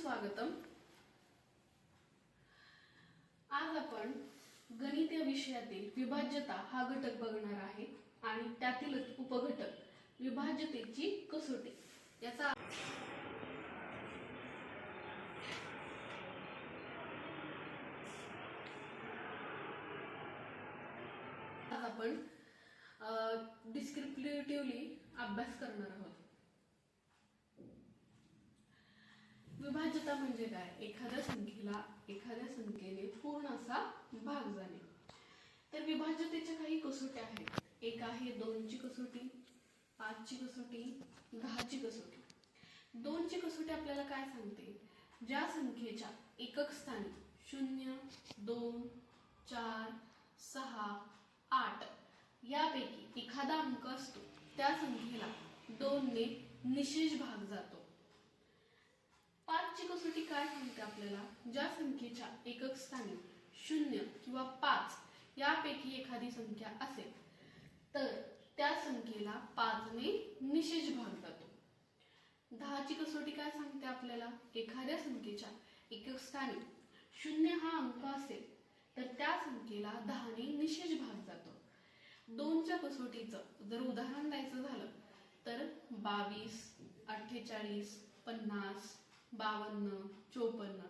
स्वागतम। आज आपण गणित या विषयातील विभाज्यता हा घटक बघणार आहे आणि त्यातीलच उपघटक विभाज्यतेची कसोटी याचा आज आपण डिस्क्रिप्टिव्हली अभ्यास करणार आहोत। विभाज्यता म्हणजे काय? एखाद्या संख्येने पूर्ण असा भाग जाणे। तर विभाज्यतेच्या काही कसोट्या आहेत। एक आहे 2 ची कसोटी, 5 ची कसोटी, 10 ची कसोटी। 2 ची कसोटी आपल्याला काय सांगते? ज्या संख्येच्या एकक स्थानी 0, 2, 4, 6, 8 यापैकी एखादा अंक असतो त्या संख्येला 2 ने निशेष भाग जातो। 5 ची कसोटी काय सांगते आपल्याला? ज्या संख्येच्या एकक स्थानी 0 किंवा 5 यापैकी एखादी संख्या असेल तर त्या संख्येला 5 ने निशेष भाग जातो। 10 ची कसोटी काय सांगते आपल्याला? एखाद्या संख्येच्या एकक स्थानी 0 हा अंक असेल तर त्या संख्येला 10 ने निशेष भाग जातो। 2 च्या कसोटीचं जर उदाहरण द्यायचं झालं तर 22, 48, 50, 52, 54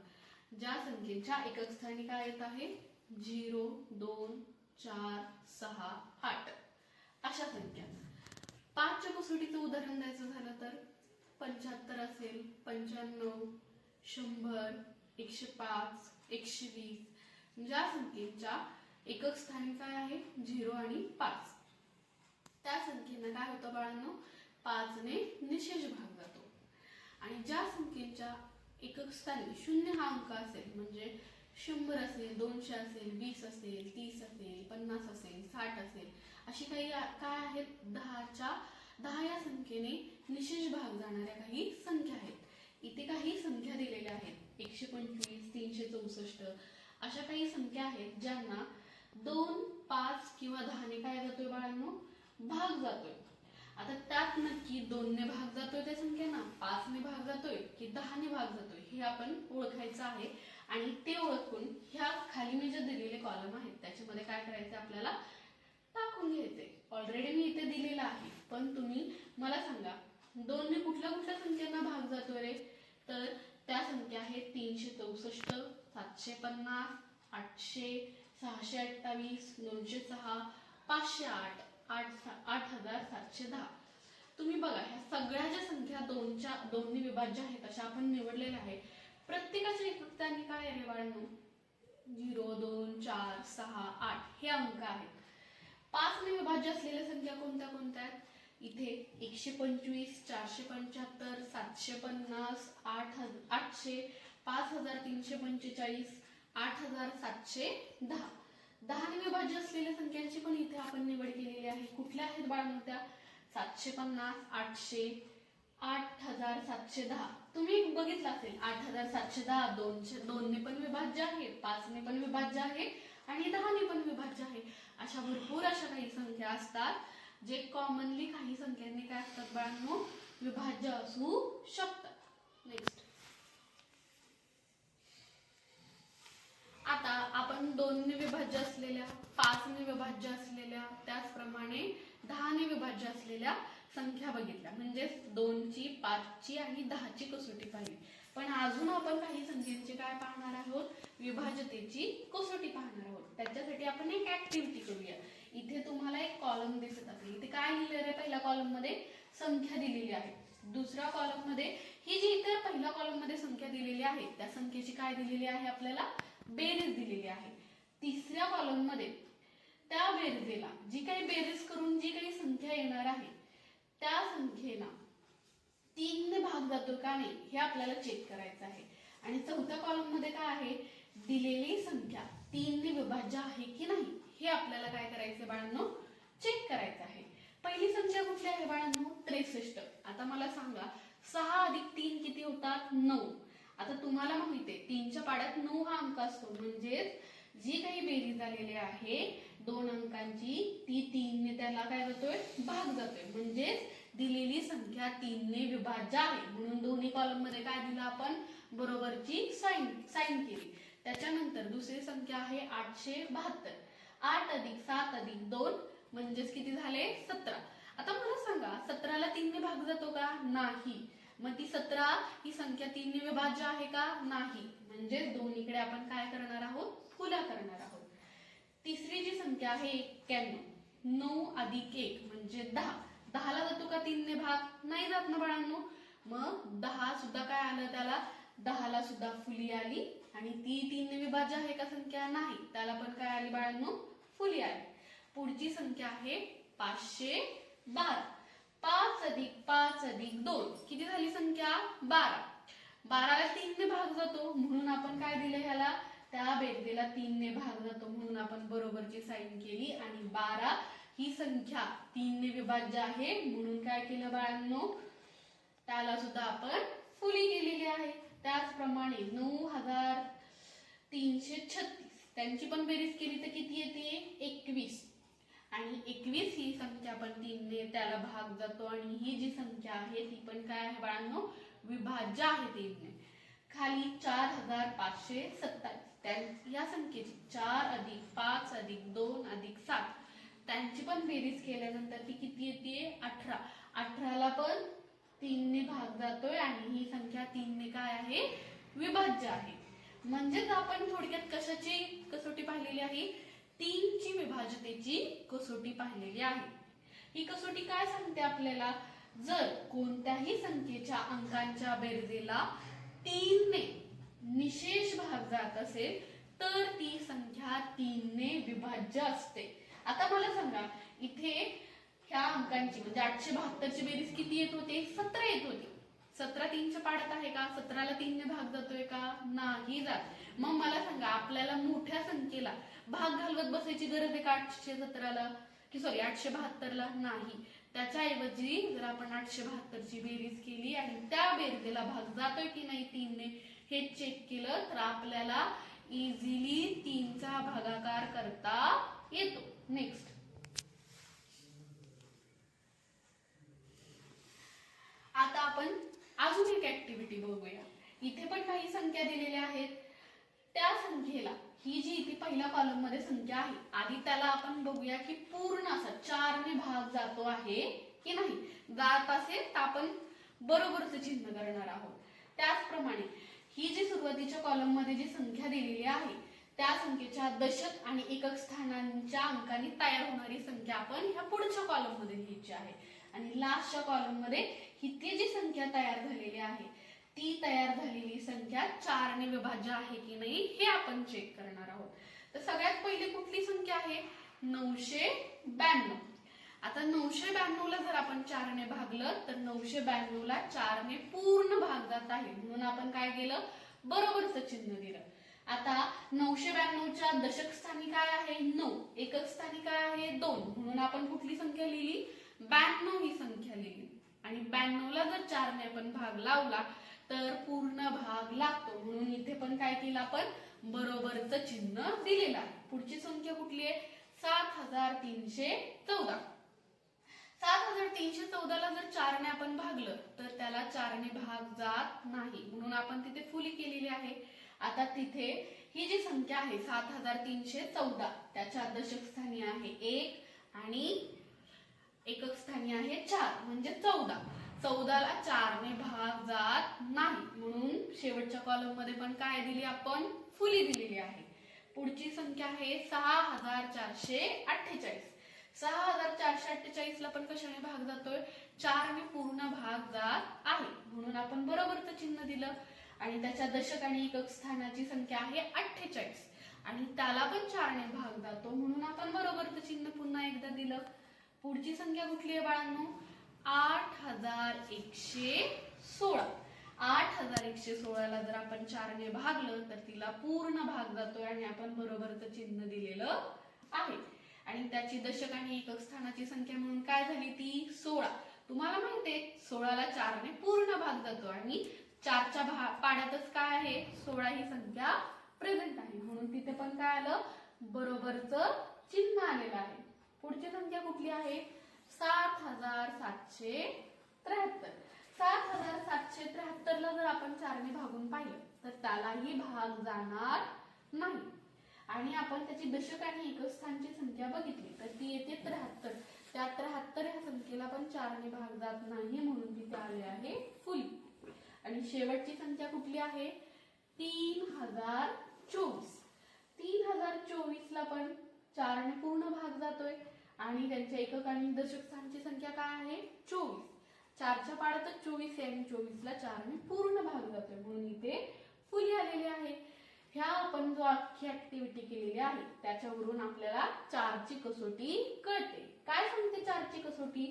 ज्या संख्येच्या एकक स्थानी काय येत आहे? 0, 2, 4, 6, 8 अशा संख्या। 5 च्या कसोटीचं उदाहरण द्यायचं झालं तर 75 असेल, 95, 100, 105, 120 ज्या संख्येच्या एकक स्थानी काय आहे? 0 आणि 5 त्या संख्येला काय होतं बाळांनो? 5 ने निशेष भाग जातो। आणि ज्या संख्येच्या एकक स्थानी 0 हा अंक असेल म्हणजे 100 असेल, 200 असेल, 20 असेल, 30 असेल, 50 असेल, 60 असेल अशी काही काय आहेत? 10 या संख्येने निशेष भाग जाणाऱ्या काही संख्या आहेत। इथे काही संख्या दिलेल्या आहेत 125, 364 अशा काही संख्या आहेत ज्यांना 2, 5 किंवा 10 ने काय जातोय बाळांनो? भाग जातोय। आता त्यात नक्की 2 ने भाग जातोय त्या संख्येना, 5 ने भाग जातोय की 10 ने भाग जातोय हे आपण ओळखायचं आहे। आणि ते ओळखून ह्या खाली मी जे दिलेले कॉलम आहेत त्याच्यामध्ये काय करायचं आपल्याला? टाकून घ्यायचे। ऑलरेडी मी इथे दिलेलं आहे पण तुम्ही मला सांगा 2 ने कुठल्या कुठल्या संख्यांना भाग जातोय रे? तर त्या संख्या आहेत 364, 750, 800, 628, 906, 508, 8710। तुम्ही बघा ह्या सगळ्या ज्या संख्या 2 ने विभाज्य आहेत अशा आपण निवडलेल्या आहेत। प्रत्येकाच्या एकक स्थानी काय आहे बाळांनो? 0, 2, 4, 6, 8 हे अंक आहेत। 5 ने विभाज्य असलेल्या संख्या कोणत्या कोणत्या आहेत? इथे 125, 475, 750, 800, 5345, 8710। 10 ने विभाज्य असलेल्या संख्यांची पण इथे आपण निवड केलेली आहे। कुठल्या आहेत बाळांनो त्या? 750, 800, 8710। तुम्ही बघितलं असेल 8710 2 ने पण विभाज्य आहे, 5 ने पण विभाज्य आहे आणि 10 ने पण विभाज्य आहे। अशा भरपूर अशा काही संख्या असतात जे कॉमनली काही संख्यांनी काय असतात बाळांनो? विभाज्य असू शकतात। नेक्स्ट आता आपण 2 ने विभाज्य असलेल्या, 5 ने विभाज्य असलेल्या, त्याचप्रमाणे 10 ने विभाज्य असलेल्या संख्या बघितल्या म्हणजे 2 ची, 5 ची आणि 10 ची कसोटी पाहिली। पण अजून आपण काही संख्यांची काय पाहणार आहोत? विभाज्यतेची कसोटी पाहणार आहोत। त्याच्यासाठी आपण एक ऍक्टिव्हिटी करूया। इथे तुम्हाला एक कॉलम दिसत असेल, इथे काय लिहिलेलं आहे? पहिल्या कॉलम मध्ये संख्या दिलेली आहे, दुसऱ्या कॉलम मध्ये ही जी इथे पहिल्या कॉलम मध्ये संख्या दिलेली आहे त्या संख्येची काय दिलेली आहे आपल्याला? बेरीज दिलेली आहे। तिसऱ्या कॉलम मध्ये त्या बेरजेला जी काही बेरीज करून जी काही संख्या येणार आहे त्या संख्येला 3 ने भाग जातो का नाही हे आपल्याला चेक करायचं आहे। आणि चौथ्या कॉलम मध्ये काय आहे? दिलेली संख्या 3 ने विभाज्य आहे की नाही हे आपल्याला काय करायचं बाळांनो? चेक करायचं आहे। पहिली संख्या कुठली आहे बाळांनो? 63। आता मला सांगा 6 + 3 किती होतात? 9। आता तुम्हाला माहिती आहे 3 च्या पाड्यात 9 हा अंक असतो म्हणजे जी काही बेरीज आलेली आहे 2 अंकांची ती 3 ने त्याला काय जातोय? भाग जातोय म्हणजे दिलेली संख्या 3 ने विभाज्य आहे। म्हणून दोन्ही कॉलम मध्ये काय दिलं आपण? बरोबरची साइन केली. त्याच्यानंतर दुसरी संख्या आहे 872. 8 अधिक 7 अधिक 2 म्हणजेच किती झाले 17. आता मला सांगा 17ला 3 ने भाग जातो का? नाही. मग ती 17 ही संख्या 3 ने विभाज्य आहे का? नाही. म्हणजे दोन्हीकडे आपण काय करणार आहोत? फुला करणार आहोत. तिसरी जी संख्या आहे 91. 9 अधिक 1 म्हणजे 10. 10ला जातो का 3 ने भाग? नाही जात ना बाळांनो. मग 10 सुद्धा काय आलं त्याला? 10ला सुद्धा फुली आली आणि ती 3 ने विभाज्य आहे का संख्या? नाही. त्याला पण काय आली बाळांनो? फुली आली. पुढची संख्या आहे 512. 5 अधिक 5 अधिक 2 किती झाली संख्या? 12. 12ला 3 ने भाग जातो म्हणून आपण काय दिलं ह्याला? त्या बेरजेला 3 ने भाग जातो म्हणून आपण बरोबरची साइन केली आणि 12 ही संख्या 3 ने विभाज्य आहे म्हणून काय केलं बाळांनो? त्याला सुद्धा आपण फुली केलेली आहे. त्याचप्रमाणे 9336 त्यांची पण बेरीज केली तर किती येते? 21. आणि 21 ही संख्या पण 3 ने त्याला भाग जातो आणि ही जी संख्या आहे ती पण काय आहे बाळांनो? विभाज्य आहे 3 ने. खाली 4527 या संख्येची 4 अधिक 5 अधिक 2 अधिक 7 त्यांची पण बेरीज केल्यानंतर ती किती येते? 18. 18ला पण 3 ने भाग जातोय आणि ही संख्या 3 ने काय आहे? विभाज्य आहे. म्हणजेच आपण थोडक्यात कशाची कसोटी पाहिलेली आहे? 3 ची विभाज्यतेची कसोटी पाहिलेली आहे. ही कसोटी काय सांगते आपल्याला? जर कोणत्याही संख्येच्या अंकांच्या बेरजेला 3 ने निशेष भाग जात असेल तर ती संख्या 3 ने विभाज्य असते. आता मला सांगा इथे ह्या अंकांची म्हणजे 872 ची बेरीज किती येत होते? 17 येत होती. 17 3 च्या पाड्यात आहे का? 17ला 3 ने भाग जातोय का? नाही जात. मग मला सांगा आपल्याला मोठ्या संख्येला भाग घालवत बसायची गरज आहे का 817ला की सॉरी 872ला? नाही. त्याच्याऐवजी जर आपण 872 ची बेरीज केली आणि त्या बेरजेला भाग जातोय की नाही 3 ने हे चेक केलं तर आपल्याला इझिली 3 चा भागाकार करता येतो. नेक्स्ट आता आपण अजून एक ऍक्टिव्हिटी बघूया. इथे पण काही संख्या दिलेल्या आहेत. त्या संख्येला ही जी इथे पहिल्या कॉलम मध्ये संख्या आहे आधी त्याला आपण बघूया की पूर्ण असं 4 ने भाग जातो आहे की नाही. जात असेल तर आपण बरोबरचं चिन्ह करणार आहोत. त्याचप्रमाणे ही जी सुरुवातीच्या कॉलम मध्ये जी संख्या दिलेली आहे त्या संख्येच्या दशक आणि एकक स्थानांच्या अंकांनी तयार होणारी संख्या आपण ह्या पुढच्या कॉलम मध्ये लिहायची आहे. आणि लास्टच्या कॉलम मध्ये इथे जी संख्या तयार झालेली आहे ती तयार झालेली संख्या 4 ने विभाज्य आहे की नाही हे आपण चेक करणार आहोत. तर सगळ्यात पहिली कुठली संख्या आहे? 992. आता 992 ला जर आपण 4 ने भागलं तर 992 ला 4 ने पूर्ण भाग जात आहे म्हणून आपण काय केलं? बरोबरचं चिन्ह दिलं. आता 992 च्या दशक स्थानी काय आहे? 9. एकक स्थानी काय आहे? 2. म्हणून आपण कुठली संख्या लिहिली? 92 ही संख्या लिहिली. आणि 92 ला जर 4 ने आपण भाग लावला तर पूर्ण भाग लागतो म्हणून इथे पण काय केलं आपण? बरोबरचं चिन्ह दिलेलं आहे. पुढची संख्या कुठली आहे? 7314. 7314 ला जर 4 ने आपण भागलं तर त्याला 4 ने भाग जात नाही म्हणून आपण तिथे फुली केलेली आहे. आता तिथे ही जी संख्या आहे 7314 त्याच्या दशक स्थानी आहे 1 आणि एकक स्थानी आहे 4 म्हणजे 14. 14 ला 4 ने भाग जात नाही म्हणून शेवटच्या कॉलम मध्ये पण काय दिली आपण? फुली दिलेली आहे. पुढची संख्या आहे 6448. 6448 ला पण कशाने भाग जातोय? 4 ने पूर्ण भाग जात आहे म्हणून आपण बरोबरचं चिन्ह दिलं. आणि त्याच्या दशक आणि एकक स्थानाची संख्या आहे 48 आणि त्याला पण 4 ने भाग जातो म्हणून आपण बरोबरचं चिन्ह पुन्हा एकदा दिलं. पुढची संख्या कुठली आहे बाळांनो? 8116. 8116 ला जर आपण 4 ने भागलं तर तिला पूर्ण भाग जातोय आणि आपण बरोबरचं चिन्ह दिलेलं आहे. आणि त्याची दशक आणि एकक स्थानाची संख्या म्हणून काय झाली? ती 16. तुम्हाला माहितीये 16 ला 4 ने पूर्ण भाग जातो आणि 4च्या पाड्यातच काय आहे? 16 ही संख्या प्रेझेंट आहे म्हणून तिथे पण काय आलं? बरोबरचं चिन्ह आलेलं आहे. पुढची संख्या कुठली आहे? 7773. 7773 ला जर आपण 4 ने भागून पाहिलं तर त्यालाही भाग जाणार नाही. आणि आपण त्याची दशक आणि एकक स्थानची संख्या बघितली तर ती येते 73. त्या 73 ह्या संख्येला पण 4 ने भाग जात नाही म्हणून तिथे आले आहे फुली. आणि शेवटची संख्या कुठली आहे 3024. 3024 ला पण 4 ने पूर्ण भाग जातोय आणि त्यांच्या एकक आणि दशक स्थानची संख्या काय आहे 24. 4च्या पाड्यातच 24 आहे आणि 24 ला 4 ने पूर्ण भाग जातोय म्हणून इथे फुली आलेले आहे. ह्या आपण जो अख्खी ऍक्टिव्हिटी केलेली आहे त्याच्यावरून आपल्याला 4 ची कसोटी कळते. काय सांगते 4 ची कसोटी,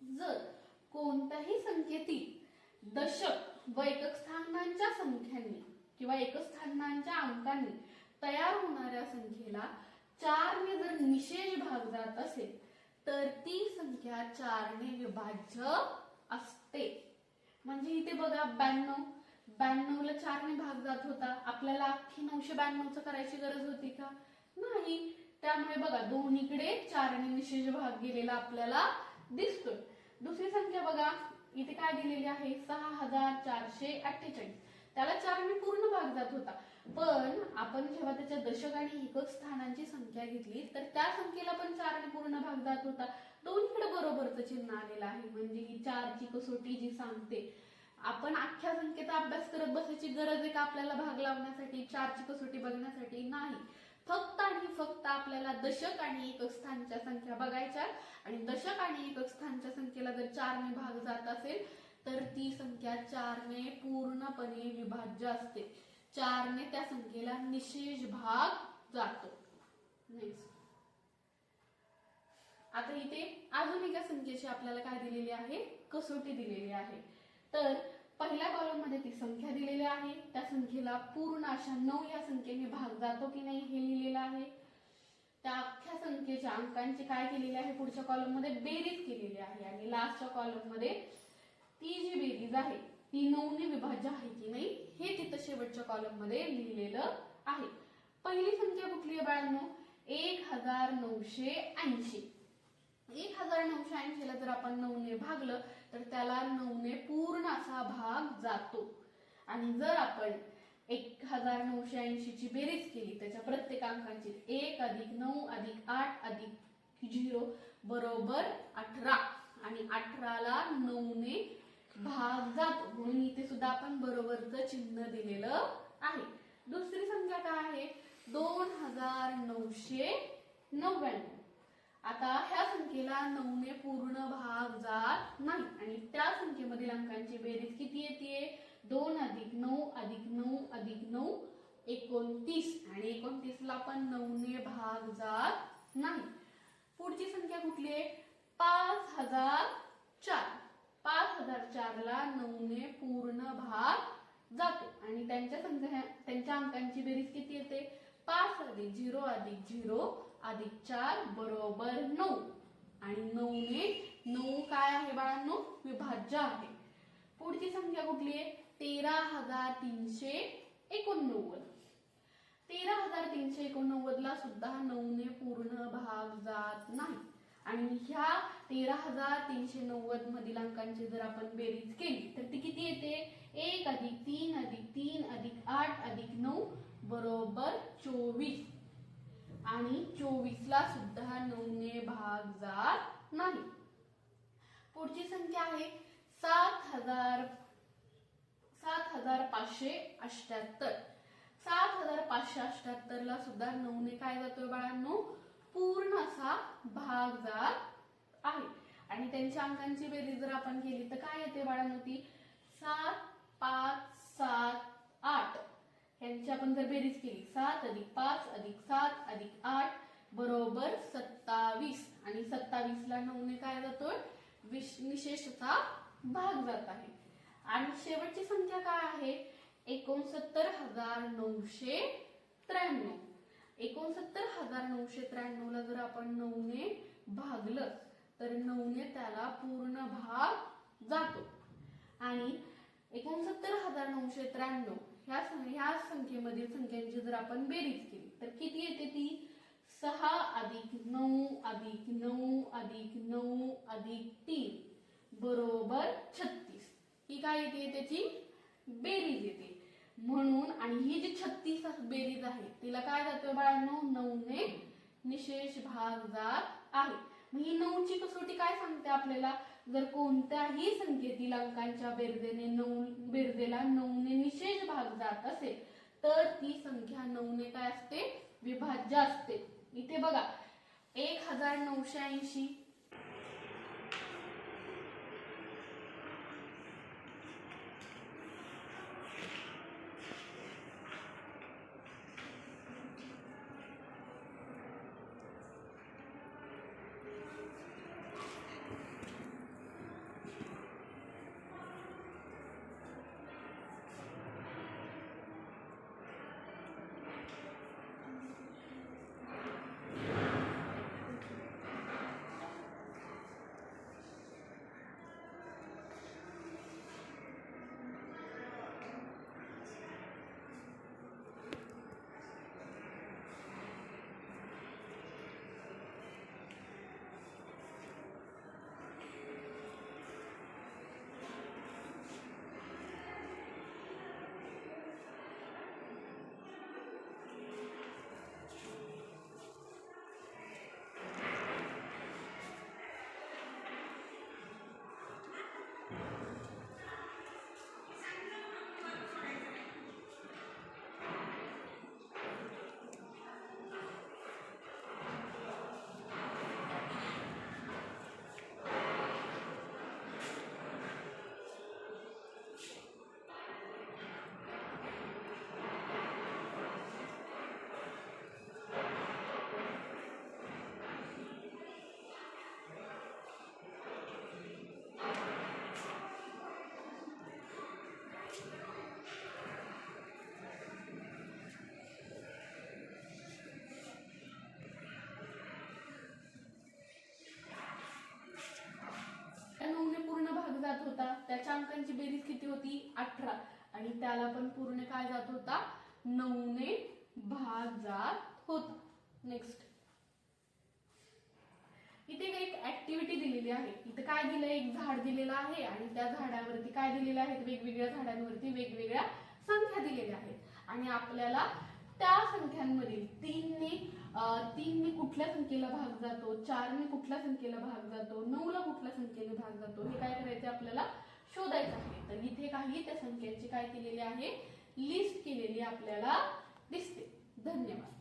जर कोणत्याही संख्येतील दशक व एकक स्थानांच्या संख्यांनी किंवा एकक स्थानांच्या अंकांनी तयार होणाऱ्या संख्येला 4 ने जर निशेष भाग जात असेल तर ती संख्या 4 ने विभाज्य असते. म्हणजे इथे बघा 92 ला 4 ने भाग जात होता, आपल्याला अख्खी 992 करायची गरज होती का नाही. त्यामुळे बघा दोन्हीकडे 4 ने निशेष भाग गेलेला आपल्याला दिसतोय. दुसरी संख्या बघा इथे काय दिलेली आहे 6448. त्याला 4 ने पूर्ण भाग जात होता, पण आपण जेव्हा त्याच्या दशक आणि एकक स्थानांची संख्या घेतली तर त्या संख्येला पण 4 ने पूर्ण भाग जात होता. दोन्हीकडे बरोबरचं चिन्ह आलेलं आहे. म्हणजे ही 4 ची कसोटी जी सांगते, आपण अख्ख्या संख्येचा अभ्यास करत बसायची गरज आहे का आपल्याला भाग लावण्यासाठी, 4 ची कसोटी बघण्यासाठी नाही. फक्त आणि फक्त आपल्याला दशक आणि एकक स्थानच्या संख्या बघायच्या आणि दशक आणि एकक स्थानच्या संख्येला जर 4 ने भाग जात असेल तर ती संख्या 4 ने पूर्णपणे विभाज्य असते. 4 ने त्या संख्येला निशेष भाग जातो. नेक्स्ट, आता इथे अजून एका संख्येची आपल्याला काय दिलेली आहे कसोटी दिलेली आहे. तर पहिल्या कॉलम मध्ये ती संख्या दिलेली आहे, त्या संख्येला पूर्ण अशा 9 या संख्येने भाग जातो की नाही हे लिहिलेलं आहे. त्या अख्ख्या संख्येच्या अंकांची काय केलेली आहे पुढच्या कॉलम मध्ये बेरीज केलेली आहे आणि लास्टच्या कॉलम मध्ये ती जी बेरीज आहे ती 9 ने विभाज्य आहे की नाही हे तिथं शेवटच्या कॉलम मध्ये लिहिलेलं आहे. पहिली संख्या कुठली आहे बाळांनो 1980. 1980 ला जर आपण 9 ने भागलं तर त्याला 9 ने पूर्ण असा भाग जातो. आणि जर आपण 1980 ची बेरीज केली त्याच्या प्रत्येक अंकांची 1 अधिक 9 अधिक 8 अधिक 0 बरोबर 18 आणि 18 ला 9 ने भाग जातो म्हणून इथे सुद्धा आपण बरोबरचं चिन्ह दिलेलं आहे. दुसरी संख्या काय आहे 2999. आता ह्या संख्येला 9 ने पूर्ण भाग जात नाही आणि त्या संख्येमधील अंकांची बेरीज किती येते 2 अधिक 9 अधिक 9 अधिक 9 29 आणि 29 ला पण 9 ने भाग जात नाही. पुढची संख्या कुठली आहे 5004. 5004 ला 9 ने पूर्ण भाग जातो आणि त्यांच्या अंकांची बेरीज किती येते 5 अधिक 0 अधिक 0 अधिक 4 बरोबर 9 आणि 9 ने 9 काय आहे बाळांनो विभाज्य आहे. पुढची संख्या कुठली आहे 13389. 13389 ला सुद्धा 9 ने पूर्ण भाग जात नाही आणि ह्या 13390 मधील अंकांची जर आपण बेरीज केली तर ती किती येते 1 अधिक 3 अधिक 3 अधिक 8 अधिक 9 बरोबर 24 आणि 24 ला सुद्धा 9 ने भाग जात नाही. पुढची संख्या आहे 7578. 7578 ला सुद्धा 9 ने काय जातोय बाळांनो पूर्ण असा भाग जात आहे आणि त्यांच्या अंकांची बेरीज जर आपण केली तर काय येते बाळांनो ती 7 5 7 8. यांची आपण जर बेरीज केली 7 अधिक 5 अधिक 7 अधिक 8 बरोबर 27 आणि 27 ला 9 ने काय जातोय निशेषचा भाग जात आहे. आणि शेवटची संख्या काय आहे 69993. 69993 ला जर आपण 9 ने भागलं तर 9 ने त्याला पूर्ण भाग जातो आणि 69993 ह्या संख्येमधील संख्यांची जर आपण बेरीज केली तर किती येते ती 6 अधिक 9 अधिक 9 अधिक 9 अधिक 3 बरोबर 36. ही काय येते, त्याची बेरीज येते. म्हणून आणि ही जी 36 बेरीज आहे तिला काय जातोय बाळांनो, 9 ने निशेष भाग जात आहे. मग ही 9 ची कसोटी काय सांगते आपल्याला, जर कोणत्याही संख्येतील अंकांच्या बेरजेला 9 ने निशेष भाग जात असेल तर ती संख्या 9 ने काय असते, विभाज्य असते. इथे बघा 1980, जात होता, त्याच्या अंकांची बेरीज किती होती, 18, आणि त्याला पण पूर्ण काय जात होता, 9 ने भाग जात होता. नेक्स्ट इथे एक ऍक्टिव्हिटी दिलेली आहे. इथे काय दिलंय, एक झाड दिलेलं आहे आणि त्या झाडावरती काय दिलेलं आहे, वेगवेगळ्या झाडांवरती वेगवेगळ्या संख्या दिलेल्या आहेत आणि आपल्याला त्या संख्यांमधील 3 ने कुठल्या संख्येला भाग जातो, 4 ने कुठल्या संख्येला भाग जातो, 9 ला कुठल्या संख्येने भाग जातो, हे काय करायचे आपल्याला शोधायचं आहे. तर इथे काही त्या संख्यांची काय केलेली आहे, लिस्ट केलेली आपल्याला दिसते. धन्यवाद.